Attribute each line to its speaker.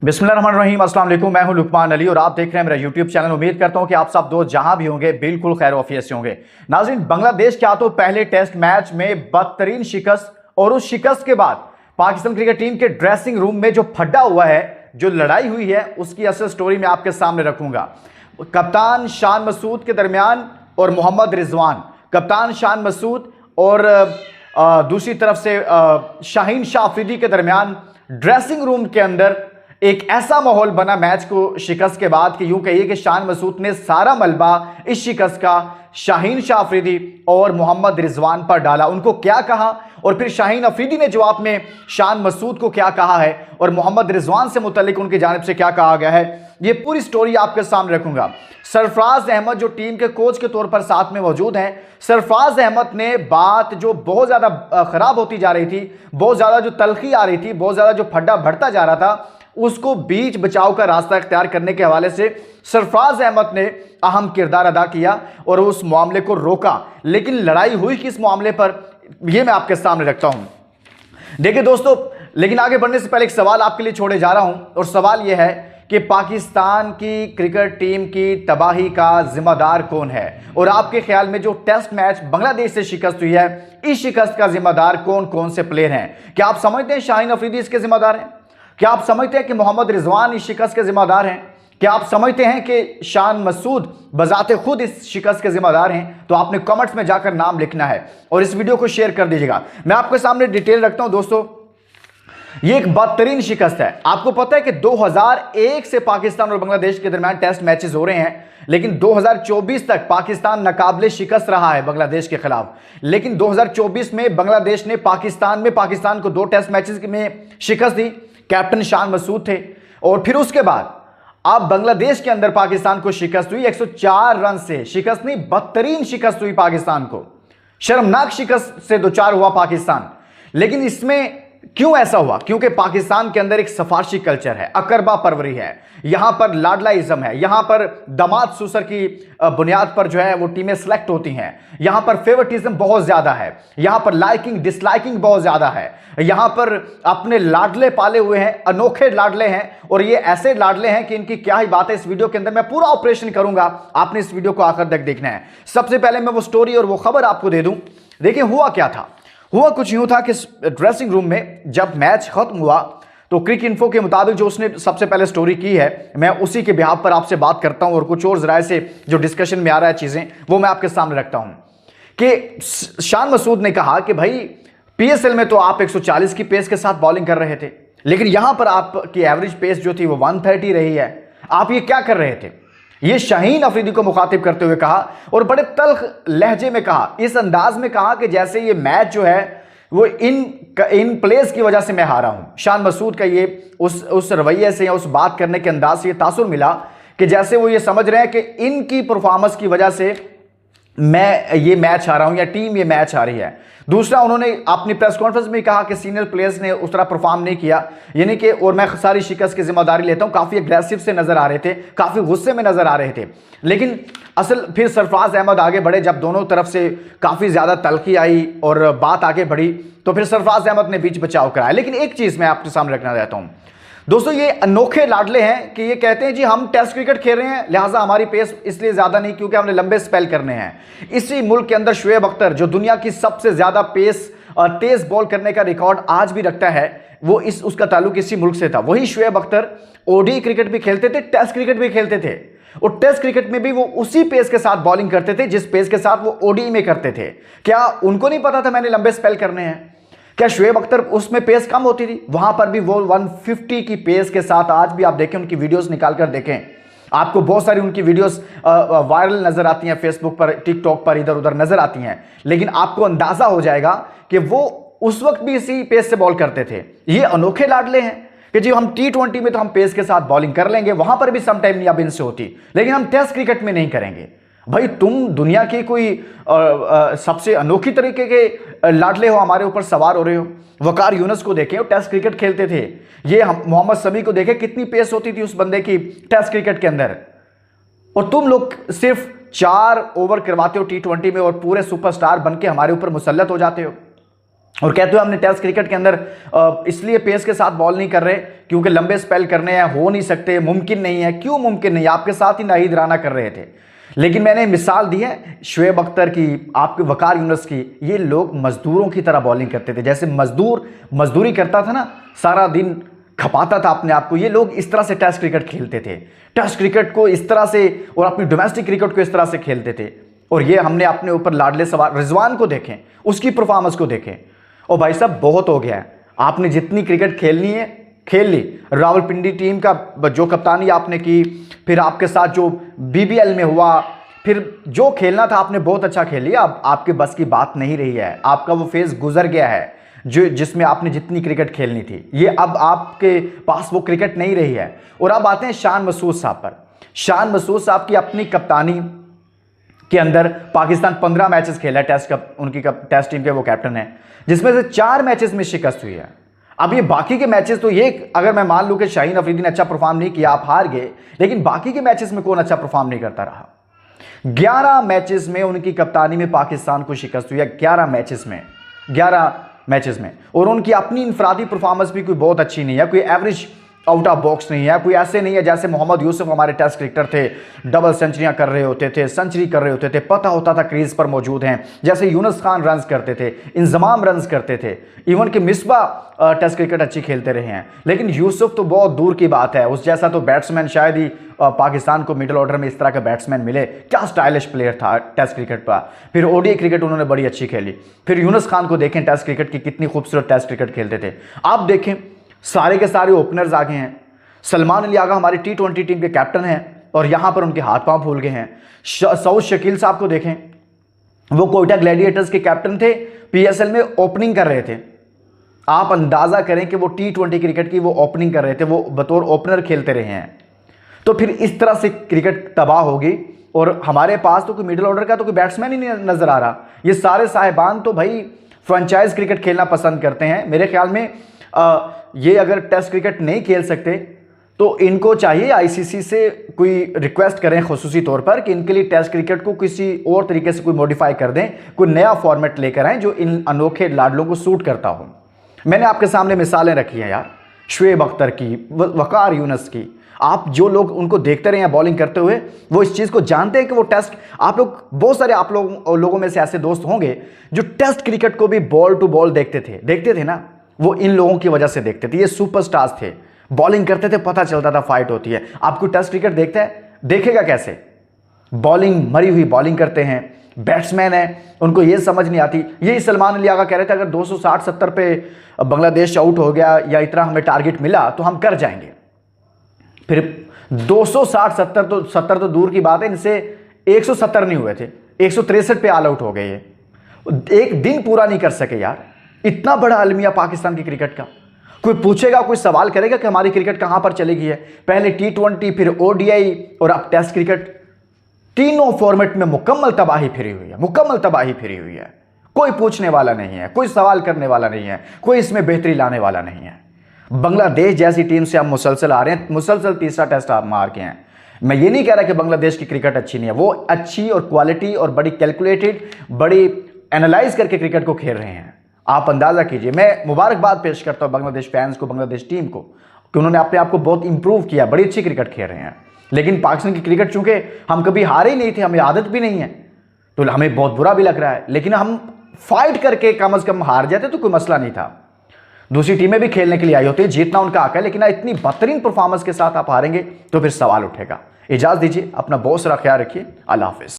Speaker 1: बिस्मिल्लाहिर्रहमानिर्रहीम, अस्सलाम वालेकुम। मैं हूं लुकमान अली और आप देख रहे हैं मेरा यूट्यूब चैनल। उम्मीद करता हूं कि आप सब दोस्त जहां भी होंगे बिल्कुल खैर वफियत से होंगे। नाज़रीन, बांग्लादेश क्या तो पहले टेस्ट मैच में बदतरीन शिकस्त और उस शिकस्त के बाद पाकिस्तान क्रिकेट टीम के ड्रेसिंग रूम में जो फड्डा हुआ है, जो लड़ाई हुई है, उसकी असल स्टोरी मैं आपके सामने रखूंगा। कप्तान शान मसूद के दरमियान और मोहम्मद रिजवान, कप्तान शान मसूद और दूसरी तरफ से शाहीन शाह अफरीदी के दरमियान ड्रेसिंग रूम के अंदर एक ऐसा माहौल बना मैच को शिकस्त के बाद कि यूं कहिए कि शान मसूद ने सारा मलबा इस शिकस्त का शाहीन शाह अफरीदी और मोहम्मद रिजवान पर डाला। उनको क्या कहा और फिर शाहीन अफरीदी ने जवाब में शान मसूद को क्या कहा है और मोहम्मद रिजवान से मुतल्लिक उनकी जानिब से क्या कहा गया है, ये पूरी स्टोरी आपके सामने रखूंगा। सरफराज अहमद जो टीम के कोच के तौर पर साथ में मौजूद हैं, सरफराज अहमद ने बात जो बहुत ज़्यादा ख़राब होती जा रही थी, बहुत ज़्यादा जो तलखी आ रही थी, बहुत ज़्यादा जो फड्डा बढ़ता जा रहा था, उसको बीच बचाव का रास्ता इख्तियार करने के हवाले से सरफराज अहमद ने अहम किरदार अदा किया और उस मामले को रोका। लेकिन लड़ाई हुई किस मामले पर, यह मैं आपके सामने रखता हूं। देखिए दोस्तों, लेकिन आगे बढ़ने से पहले एक सवाल आपके लिए छोड़े जा रहा हूं और सवाल यह है कि पाकिस्तान की क्रिकेट टीम की तबाही का जिम्मेदार कौन है और आपके ख्याल में जो टेस्ट मैच बांग्लादेश से शिकस्त हुई है, इस शिकस्त का जिम्मेदार कौन कौन से प्लेयर हैं? क्या आप समझते हैं शाहीन अफरीदी इसके जिम्मेदार हैं? क्या आप समझते हैं कि मोहम्मद रिजवान इस शिकस्त के जिम्मेदार हैं? क्या आप समझते हैं कि शान मसूद बजाते खुद इस शिकस्त के जिम्मेदार हैं? तो आपने कमेंट्स में जाकर नाम लिखना है और इस वीडियो को शेयर कर दीजिएगा। मैं आपके सामने डिटेल रखता हूं दोस्तों। ये एक बदतरीन शिकस्त है। आपको पता है कि 2001 से पाकिस्तान और बांग्लादेश के दरमियान टेस्ट मैचेस हो रहे हैं, लेकिन 2024 तक पाकिस्तान नाकाबिले शिकस्त रहा है बांग्लादेश के खिलाफ। लेकिन 2024 में बांग्लादेश ने पाकिस्तान को 2 टेस्ट मैचेस में शिकस्त दी। कैप्टन शान मसूद थे और फिर उसके बाद अब बांग्लादेश के अंदर पाकिस्तान को शिकस्त हुई 104 रन से। शिकस्त नहीं, बदतरीन शिकस्त हुई पाकिस्तान को, शर्मनाक शिकस्त से दो चार हुआ पाकिस्तान। लेकिन इसमें क्यों ऐसा हुआ? क्योंकि पाकिस्तान के अंदर एक सफारशी कल्चर है, अकरबा परवरी है, यहां पर लाडलाइज्म है, यहां पर दामाद सुसर की बुनियाद पर जो है वो टीमें सेलेक्ट होती हैं, यहां पर फेवरेटिज्म बहुत ज्यादा है, यहां पर लाइकिंग डिसलाइकिंग बहुत ज्यादा है, यहां पर अपने लाडले पाले हुए हैं, अनोखे लाडले हैं और ये ऐसे लाडले हैं कि इनकी क्या ही बात है। इस वीडियो के अंदर मैं पूरा ऑपरेशन करूंगा, आपने इस वीडियो को आखिर तक देखना है। सबसे पहले मैं वो स्टोरी और वो खबर आपको दे दूं। देखिए हुआ क्या था। हुआ कुछ यूं था कि ड्रेसिंग रूम में जब मैच खत्म हुआ तो क्रिक इन्फो के मुताबिक जो उसने सबसे पहले स्टोरी की है, मैं उसी के बिहाफ पर आपसे बात करता हूं और कुछ और जराए से जो डिस्कशन में आ रहा है चीजें वो मैं आपके सामने रखता हूं। कि शान मसूद ने कहा कि भाई पीएसएल में तो आप 140 की पेस के साथ बॉलिंग कर रहे थे, लेकिन यहां पर आपकी एवरेज पेस जो थी वो 130 रही है, आप ये क्या कर रहे थे? ये शाहीन अफरीदी को मुखातिब करते हुए कहा और बड़े तल्ख लहजे में कहा, इस अंदाज में कहा कि जैसे ये मैच जो है वो इन प्लेस की वजह से मैं हारा हूं। शान मसूद का ये उस रवैये से या उस बात करने के अंदाज से ये तासुर मिला कि जैसे वो ये समझ रहे हैं कि इनकी परफॉर्मेंस की वजह से मैं ये मैच हारा हूं या टीम ये मैच हारी है। दूसरा, उन्होंने अपनी प्रेस कॉन्फ्रेंस में कहा कि सीनियर प्लेयर्स ने उस तरह परफॉर्म नहीं किया, यानी कि और मैं सारी शिकस्त की जिम्मेदारी लेता हूं। काफी अग्रेसिव से नजर आ रहे थे, काफी गुस्से में नजर आ रहे थे। लेकिन असल फिर सरफराज अहमद आगे बढ़े, जब दोनों तरफ से काफी ज्यादा तलखी आई और बात आगे बढ़ी तो फिर सरफराज अहमद ने बीच बचाव कराया। लेकिन एक चीज मैं आपके सामने रखना चाहता हूं दोस्तों, ये अनोखे लाडले हैं कि ये कहते हैं जी हम टेस्ट क्रिकेट खेल रहे हैं लिहाजा हमारी पेस इसलिए ज्यादा नहीं क्योंकि हमने लंबे स्पेल करने हैं। इसी मुल्क के अंदर शुएब अख्तर जो दुनिया की सबसे ज्यादा पेस और तेज बॉल करने का रिकॉर्ड आज भी रखता है, वो उसका ताल्लुक इसी मुल्क से था। वही शुएब अख्तर ओडी क्रिकेट भी खेलते थे, टेस्ट क्रिकेट भी खेलते थे और टेस्ट क्रिकेट में भी वो उसी पेस के साथ बॉलिंग करते थे जिस पेस के साथ वो ओडी में करते थे। क्या उनको नहीं पता था मैंने लंबे स्पेल करने हैं? क्या शुएब अख्तर उसमें पेस कम होती थी? वहां पर भी वो 150 की पेस के साथ, आज भी आप देखें उनकी वीडियोस निकाल कर देखें, आपको बहुत सारी उनकी वीडियोस वायरल नजर आती हैं, फेसबुक पर, टिकटॉक पर, इधर उधर नजर आती हैं। लेकिन आपको अंदाजा हो जाएगा कि वो उस वक्त भी इसी पेस से बॉल करते थे। ये अनोखे लाडले हैं कि जी हम T20 में तो हम पेस के साथ बॉलिंग कर लेंगे, वहां पर भी सम टाइम नहीं अब इनसे होती, लेकिन हम टेस्ट क्रिकेट में नहीं करेंगे। भाई तुम दुनिया की कोई सबसे अनोखी तरीके के लाडले हो, हमारे ऊपर सवार हो रहे हो। वकार यूनुस को देखें, वो टेस्ट क्रिकेट खेलते थे। ये मोहम्मद शमी को देखें, कितनी पेस होती थी उस बंदे की टेस्ट क्रिकेट के अंदर, और तुम लोग सिर्फ 4 ओवर करवाते हो T20 में और पूरे सुपरस्टार बनके हमारे ऊपर मुसल्लत हो जाते हो और कहते हो हमने टेस्ट क्रिकेट के अंदर इसलिए पेस के साथ बॉल नहीं कर रहे क्योंकि लंबे स्पेल करने हैं, हो नहीं सकते, मुमकिन नहीं है। क्यों मुमकिन नहीं? आपके साथ ही नाहिद राना कर रहे थे। लेकिन मैंने मिसाल दी है शुएब अख्तर की, आपके वकार यूनुस की। ये लोग मजदूरों की तरह बॉलिंग करते थे, जैसे मजदूर मजदूरी करता था ना, सारा दिन खपाता था अपने आप को। ये लोग इस तरह से टेस्ट क्रिकेट खेलते थे, टेस्ट क्रिकेट को इस तरह से और अपनी डोमेस्टिक क्रिकेट को इस तरह से खेलते थे। और ये हमने अपने ऊपर लाडले सवार रिजवान को देखें, उसकी परफॉर्मेंस को देखें। और भाई साहब बहुत हो गया है, आपने जितनी क्रिकेट खेलनी है खेल ली। रावलपिंडी टीम का जो कप्तानी आपने की, फिर आपके साथ जो बीबीएल में हुआ, फिर जो खेलना था आपने बहुत अच्छा खेल लिया। अब आपके बस की बात नहीं रही है, आपका वो फेज गुजर गया है जो जिसमें आपने जितनी क्रिकेट खेलनी थी। ये अब आपके पास वो क्रिकेट नहीं रही है। और अब आते हैं शान मसूद साहब पर। शान मसूद साहब की अपनी कप्तानी के अंदर पाकिस्तान 15 मैचेस खेला है, उनकी टेस्ट टीम के वो कैप्टन है, जिसमें से 4 मैचेस में शिकस्त हुई है। अब ये बाकी के मैचेस तो ये, अगर मैं मान लूं कि शाहीन अफरीदी ने अच्छा परफॉर्म नहीं किया, आप हार गए, लेकिन बाकी के मैचेस में कौन अच्छा परफॉर्म नहीं करता रहा? 11 मैचेस में उनकी कप्तानी में पाकिस्तान को शिकस्त हुई है, 11 मैचेस में। और उनकी अपनी इनफरादी परफॉर्मेंस भी कोई बहुत अच्छी नहीं है, कोई एवरेज आउट ऑफ बॉक्स नहीं है, कोई ऐसे नहीं है जैसे मोहम्मद यूसुफ हमारे टेस्ट क्रिकेटर थे, डबल सेंचुरियां कर रहे होते थे, सेंचुरी कर रहे होते थे, पता होता था क्रीज पर मौजूद हैं। जैसे यूनुस खान रन्स करते थे, इंजमाम रन्स करते थे, इवन कि मिसबा टेस्ट क्रिकेट अच्छी खेलते रहे हैं। लेकिन यूसुफ तो बहुत दूर की बात है, उस जैसा तो बैट्समैन शायद ही पाकिस्तान को मिडिल ऑर्डर में इस तरह का बैट्समैन मिले। क्या स्टाइलिश प्लेयर था टेस्ट क्रिकेट पर। फिर ओडीआई क्रिकेट उन्होंने बड़ी अच्छी खेली। फिर यूनुस खान को देखें टेस्ट क्रिकेट की कितनी खूबसूरत टेस्ट क्रिकेट खेलते थे। आप देखें सारे के सारे ओपनर्स आगे हैं। सलमान अली आगा हमारी T20 टीम के कैप्टन हैं और यहां पर उनके हाथ पांव फूल गए हैं। सऊद शकील साहब को देखें, वो कोयटा ग्लैडिएटर्स के कैप्टन थे, PSL में ओपनिंग कर रहे थे। आप अंदाजा करें कि वो T20 क्रिकेट की वो ओपनिंग कर रहे थे, वो बतौर ओपनर खेलते रहे हैं। तो फिर इस तरह से क्रिकेट तबाह होगी और हमारे पास तो कोई मिडिल ऑर्डर का तो कोई बैट्समैन ही नहीं नजर आ रहा। ये सारे साहिबान तो भाई फ्रेंचाइज क्रिकेट खेलना पसंद करते हैं। मेरे ख्याल में ये अगर टेस्ट क्रिकेट नहीं खेल सकते तो इनको चाहिए ICC से कोई रिक्वेस्ट करें खुसूसी तौर पर कि इनके लिए टेस्ट क्रिकेट को किसी और तरीके से कोई मॉडिफाई कर दें, कोई नया फॉर्मेट लेकर आएं जो इन अनोखे लाडलों को सूट करता हो। मैंने आपके सामने मिसालें रखी हैं यार, शुएब अख्तर की, वकार यूनुस की। आप जो लोग उनको देखते रहे हैं बॉलिंग करते हुए, वो इस चीज़ को जानते हैं कि वो टेस्ट, आप लोग बहुत सारे आप लोगों में से ऐसे दोस्त होंगे जो टेस्ट क्रिकेट को भी बॉल टू बॉल देखते थे ना, वो इन लोगों की वजह से देखते थे। ये सुपरस्टार्स थे, बॉलिंग करते थे, पता चलता था फाइट होती है। आपको टेस्ट क्रिकेट देखता है, देखेगा कैसे? बॉलिंग, मरी हुई बॉलिंग करते हैं, बैट्समैन है, उनको ये समझ नहीं आती। यही सलमान अली आगा कह रहे थे अगर 260-70 पे बांग्लादेश आउट हो गया या इतना हमें टारगेट मिला तो हम कर जाएंगे। फिर 260-70 तो दूर की बात है, इनसे 170 नहीं हुए थे, 163 पे ऑल आउट हो गए। ये एक दिन पूरा नहीं कर सके यार। इतना बड़ा अलमिया पाकिस्तान की क्रिकेट का। कोई पूछेगा, कोई सवाल करेगा कि हमारी क्रिकेट कहां पर चली गई है? पहले T20, फिर ODI और अब टेस्ट क्रिकेट, तीनों फॉर्मेट में मुकम्मल तबाही फिरी हुई है। कोई पूछने वाला नहीं है, कोई सवाल करने वाला नहीं है, कोई इसमें बेहतरी लाने वाला नहीं है। बांग्लादेश जैसी टीम से हम मुसलसल आ रहे हैं, मुसलसल तीसरा टेस्ट आप मार के हैं। मैं ये नहीं कह रहा कि बांग्लादेश की क्रिकेट अच्छी नहीं है, वो अच्छी और क्वालिटी और बड़ी कैलकुलेटेड, बड़ी एनालाइज करके क्रिकेट को खेल रहे हैं। आप अंदाजा कीजिए। मैं मुबारकबाद पेश करता हूं बांग्लादेश फैंस को, बांग्लादेश टीम को, कि उन्होंने अपने आप को बहुत इंप्रूव किया, बड़ी अच्छी क्रिकेट खेल रहे हैं। लेकिन पाकिस्तान की क्रिकेट चूंकि हम कभी हारे ही नहीं थे, हमें आदत भी नहीं है, तो हमें बहुत बुरा भी लग रहा है। लेकिन हम फाइट करके कम अज कम हार जाते तो कोई मसला नहीं था। दूसरी टीमें भी खेलने के लिए आई होती है, जीतना उनका हक है, लेकिन इतनी बेहतरीन परफॉर्मेंस के साथ आप हारेंगे तो फिर सवाल उठेगा। इजाजत दीजिए, अपना बहुत सारा ख्याल रखिए। अल्लाह हाफिज।